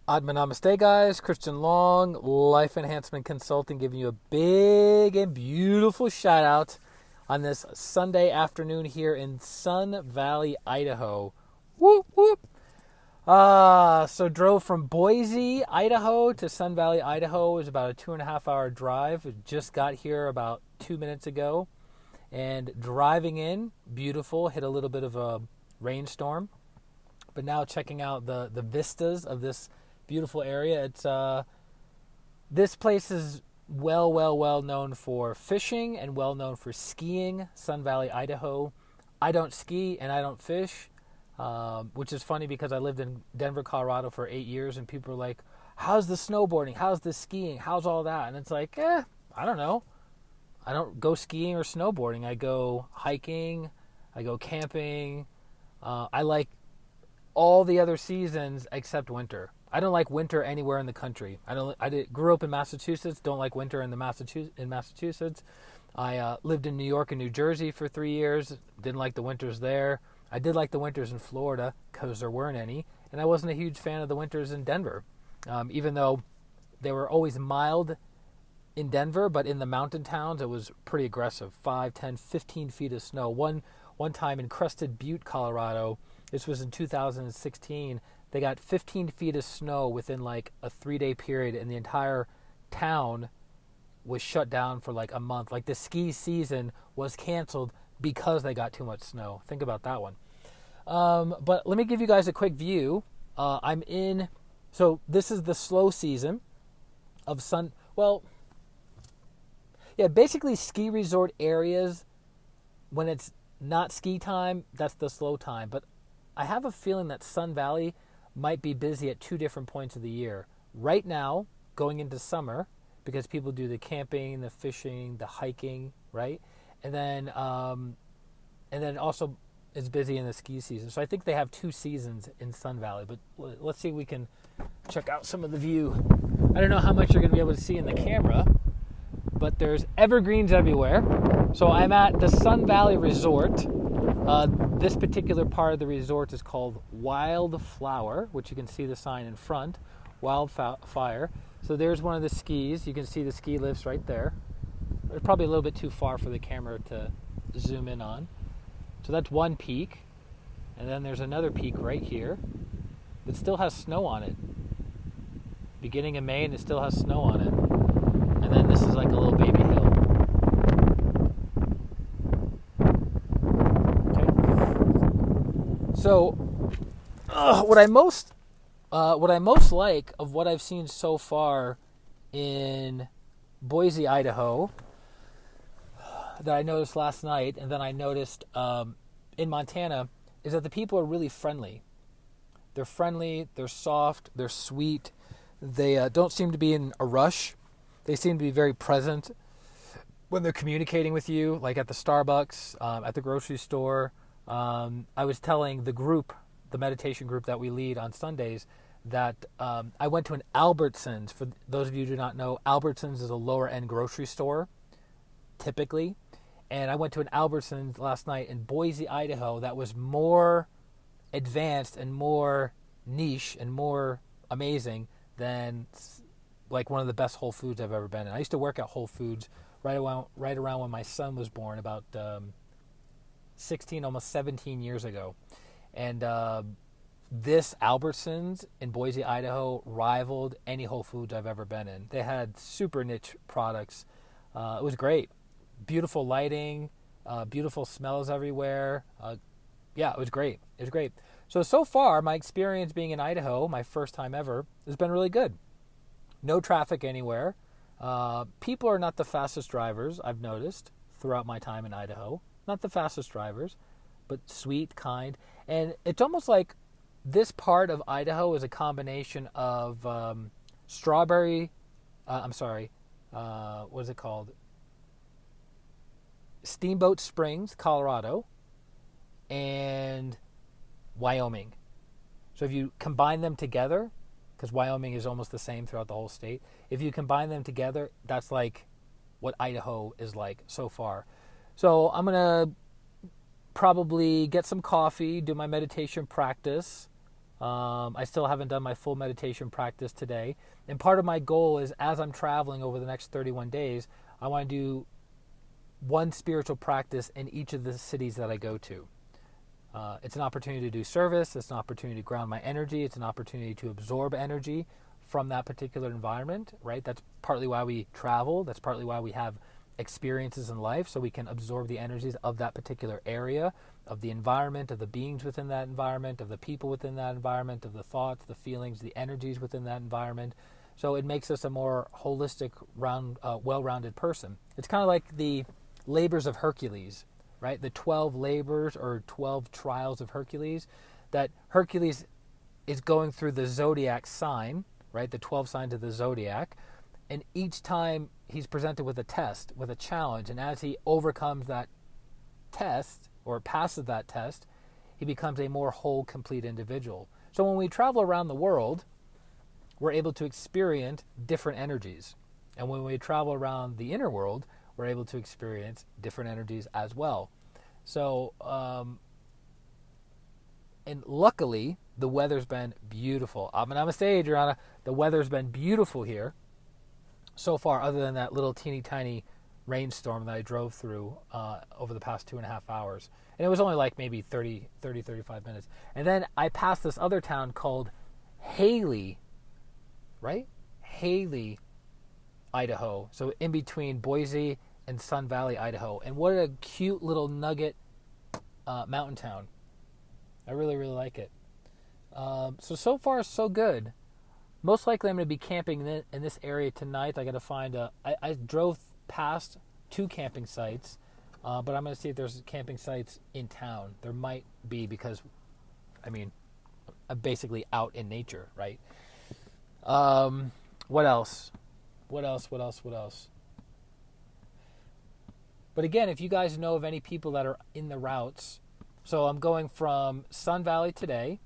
Admin Namaste, guys. Christian Long, Life Enhancement Consulting, giving you a big and beautiful shout out on this Sunday afternoon here in Sun Valley, Idaho. Whoop, whoop. So drove from Boise, Idaho to Sun Valley, Idaho. It was about a 2.5 hour drive. Just got here about 2 minutes ago. And driving in, beautiful, hit a little bit of a rainstorm. But now checking out the vistas of this beautiful area. It's this place is well known for fishing and well known for skiing. Sun Valley, Idaho. I don't ski and I don't fish, which is funny because I lived in Denver, Colorado for 8 years, and people are like, "How's the snowboarding? How's the skiing? How's all that?" And it's like, I don't know. I don't go skiing or snowboarding. I go hiking. I go camping. I like all the other seasons except winter. I don't like winter anywhere in the country. Grew up in Massachusetts. Don't like winter in Massachusetts. I lived in New York and New Jersey for 3 years. Didn't like the winters there. I did like the winters in Florida because there weren't any, and I wasn't a huge fan of the winters in Denver, even though they were always mild in Denver, but in the mountain towns it was pretty aggressive. 5, 10, 15 feet of snow. One time in Crested Butte, Colorado. This was in 2016. They got 15 feet of snow within like a 3-day period, and the entire town was shut down for like a month. Like the ski season was canceled because they got too much snow. Think about that one. But let me give you guys a quick view. So this is the slow season of basically ski resort areas. When it's not ski time, that's the slow time. But I have a feeling that Sun Valley might be busy at two different points of the year. Right now, going into summer, because people do the camping, the fishing, the hiking, right? And then also it's busy in the ski season. So I think they have two seasons in Sun Valley. But let's see if we can check out some of the view. I don't know how much you're going to be able to see in the camera, but there's evergreens everywhere. So I'm at the Sun Valley Resort. This particular part of the resort is called Wildflower, which you can see the sign in front, Wildfire. So there's one of the skis. You can see the ski lifts right there. It's probably a little bit too far for the camera to zoom in on. So that's one peak. And then there's another peak right here that still has snow on it. Beginning of May, and it still has snow on it. And then this is like a little baby hill. So, what I most like of what I've seen so far in Boise, Idaho, that I noticed last night, and then I noticed in Montana, is that the people are really friendly. They're friendly, they're soft, they're sweet. They don't seem to be in a rush. They seem to be very present when they're communicating with you, like at the Starbucks, at the grocery store. I was telling the meditation group that we lead on Sundays, that I went to an Albertsons. For those of you who do not know, Albertsons is a lower end grocery store, typically. And I went to an Albertsons last night in Boise, Idaho, that was more advanced and more niche and more amazing than like one of the best Whole Foods I've ever been in. I used to work at Whole Foods right around when my son was born, about 16, almost 17 years ago. And this Albertsons in Boise, Idaho rivaled any Whole Foods I've ever been in. They had super niche products. It was great. Beautiful lighting, beautiful smells everywhere. It was great. It was great. So far, my experience being in Idaho, my first time ever, has been really good. No traffic anywhere. People are not the fastest drivers, I've noticed, throughout my time in Idaho. Not the fastest drivers, but sweet, kind. And it's almost like this part of Idaho is a combination of what is it called? Steamboat Springs, Colorado, and Wyoming. So if you combine them together, because Wyoming is almost the same throughout the whole state, if you combine them together, that's like what Idaho is like so far. So I'm going to probably get some coffee, do my meditation practice, I still haven't done my full meditation practice today. And part of my goal is, as I'm traveling over the next 31 days, I want to do one spiritual practice in each of the cities that I go to. It's an opportunity to do service. It's an opportunity to ground my energy. It's an opportunity to absorb energy from that particular environment, right? That's partly why we travel. That's partly why we have experiences in life, so we can absorb the energies of that particular area, of the environment, of the beings within that environment, of the people within that environment, of the thoughts, the feelings, the energies within that environment. So it makes us a more holistic, well-rounded person. It's kind of like the labors of Hercules, right? The 12 labors or 12 trials of Hercules, that Hercules is going through the zodiac sign, right? The 12 signs of the zodiac. And each time he's presented with a test, with a challenge, and as he overcomes that test or passes that test, he becomes a more whole, complete individual. So when we travel around the world, we're able to experience different energies. And when we travel around the inner world, we're able to experience different energies as well. So, and luckily, the weather's been beautiful. Namaste, Adriana. The weather's been beautiful here so far, other than that little teeny tiny rainstorm that I drove through over the past 2.5 hours. And it was only like maybe 35 minutes. And then I passed this other town called Haley, right? Haley, Idaho. So in between Boise and Sun Valley, Idaho. And what a cute little nugget mountain town. I really, really like it. So far, so good. Most likely I'm going to be camping in this area tonight. I got to find I drove past 2 camping sites, but I'm going to see if there's camping sites in town. There might be, because, I mean, I'm basically out in nature, right? What else? But again, if you guys know of any people that are in the routes, so I'm going from Sun Valley today.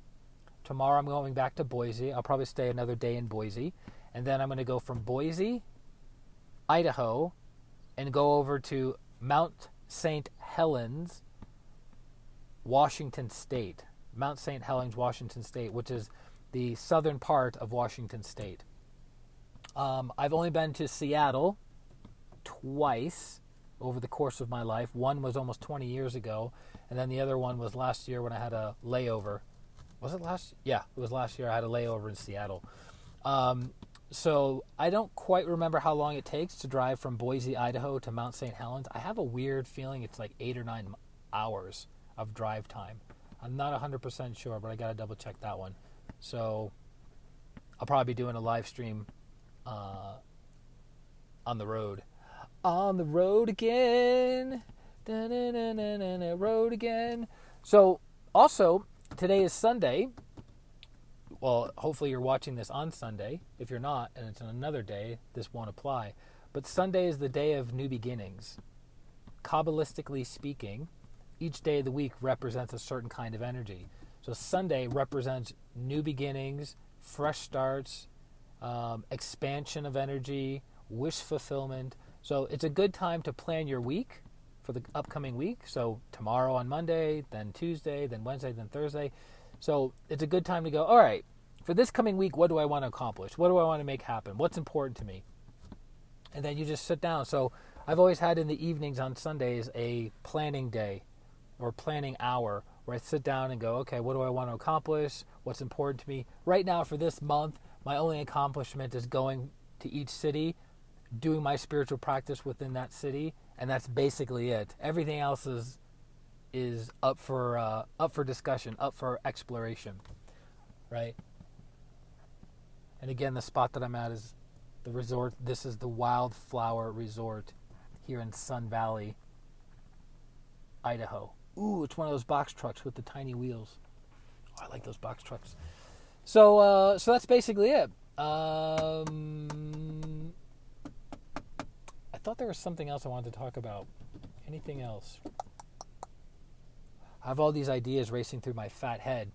Tomorrow I'm going back to Boise. I'll probably stay another day in Boise. And then I'm going to go from Boise, Idaho, and go over to Mount St. Helens, Washington State. Mount St. Helens, Washington State, which is the southern part of Washington State. I've only been to Seattle twice over the course of my life. One was almost 20 years ago, and then the other one was last year when I had a layover. Was it last? Yeah, it was last year. I had a layover in Seattle. So I don't quite remember how long it takes to drive from Boise, Idaho to Mount St. Helens. I have a weird feeling it's like 8 or 9 hours of drive time. I'm not 100% sure, but I got to double check that one. So I'll probably be doing a live stream on the road. On the road again. Da-na-na-na-na-na, road again. So also, today is Sunday. Well, hopefully you're watching this on Sunday. If you're not, and it's on another day, this won't apply. But Sunday is the day of new beginnings. Kabbalistically speaking, each day of the week represents a certain kind of energy. So Sunday represents new beginnings, fresh starts, expansion of energy, wish fulfillment. So it's a good time to plan your week for the upcoming week. So tomorrow on Monday, then Tuesday, then Wednesday, then Thursday. So it's a good time to go, all right, for this coming week, what do I want to accomplish? What do I want to make happen? What's important to me? And then you just sit down. So I've always had in the evenings on Sundays a planning day or planning hour where I sit down and go, okay, what do I want to accomplish? What's important to me? Right now for this month, my only accomplishment is going to each city, doing my spiritual practice within that city, and that's basically it. Everything else is up for discussion, up for exploration, right? And again, the spot that I'm at is the resort. This is the Wildflower Resort here in Sun Valley, Idaho. Ooh, it's one of those box trucks with the tiny wheels. Oh, I like those box trucks. So that's basically it. I thought there was something else I wanted to talk about. Anything else? I have all these ideas racing through my fat head,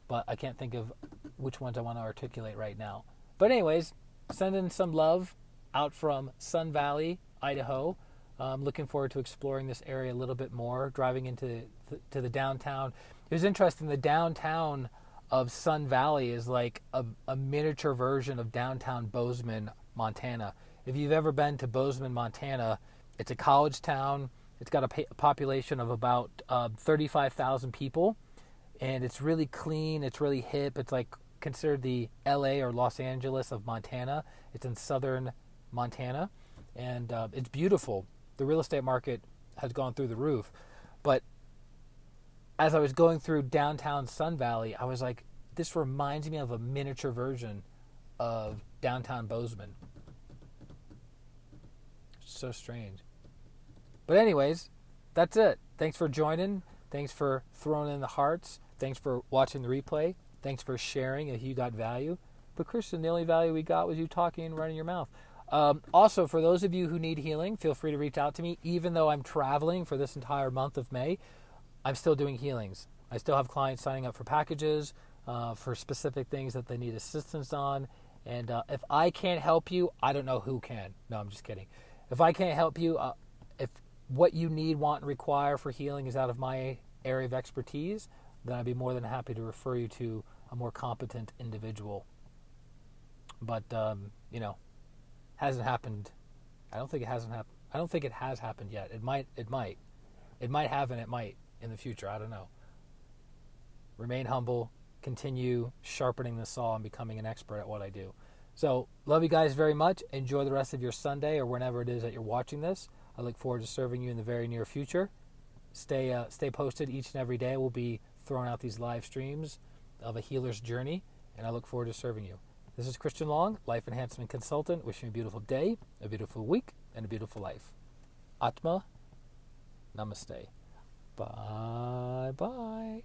but I can't think of which ones I want to articulate right now. But anyways, sending some love out from Sun Valley, Idaho. I'm looking forward to exploring this area a little bit more, driving into the downtown. It was interesting, the downtown of Sun Valley is like a miniature version of downtown Bozeman, Montana. If you've ever been to Bozeman, Montana, it's a college town. It's got a population of about 35,000 people, and it's really clean. It's really hip. It's like considered the LA or Los Angeles of Montana. It's in southern Montana, and it's beautiful. The real estate market has gone through the roof. But as I was going through downtown Sun Valley, I was like, this reminds me of a miniature version of downtown Bozeman. So strange. But anyways, that's it. Thanks for joining. Thanks for throwing in the hearts. Thanks for watching the replay. Thanks for sharing if you got value. But Christian, the only value we got was you talking and running your mouth. Also, for those of you who need healing, feel free to reach out to me. Even though I'm traveling for this entire month of May, I'm still doing healings. I still have clients signing up for packages for specific things that they need assistance on. And if I can't help you, I don't know who can. No, I'm just kidding. If I can't help you, if what you need, want, and require for healing is out of my area of expertise, then I'd be more than happy to refer you to a more competent individual. But, hasn't happened. I don't think it hasn't happened. I don't think it has happened yet. It might. It might have, and it might in the future. I don't know. Remain humble. Continue sharpening the saw and becoming an expert at what I do. So, love you guys very much. Enjoy the rest of your Sunday or whenever it is that you're watching this. I look forward to serving you in the very near future. Stay posted each and every day. We'll be throwing out these live streams of a healer's journey, and I look forward to serving you. This is Christian Long, Life Enhancement Consultant, wishing you a beautiful day, a beautiful week, and a beautiful life. Atma, Namaste. Bye-bye.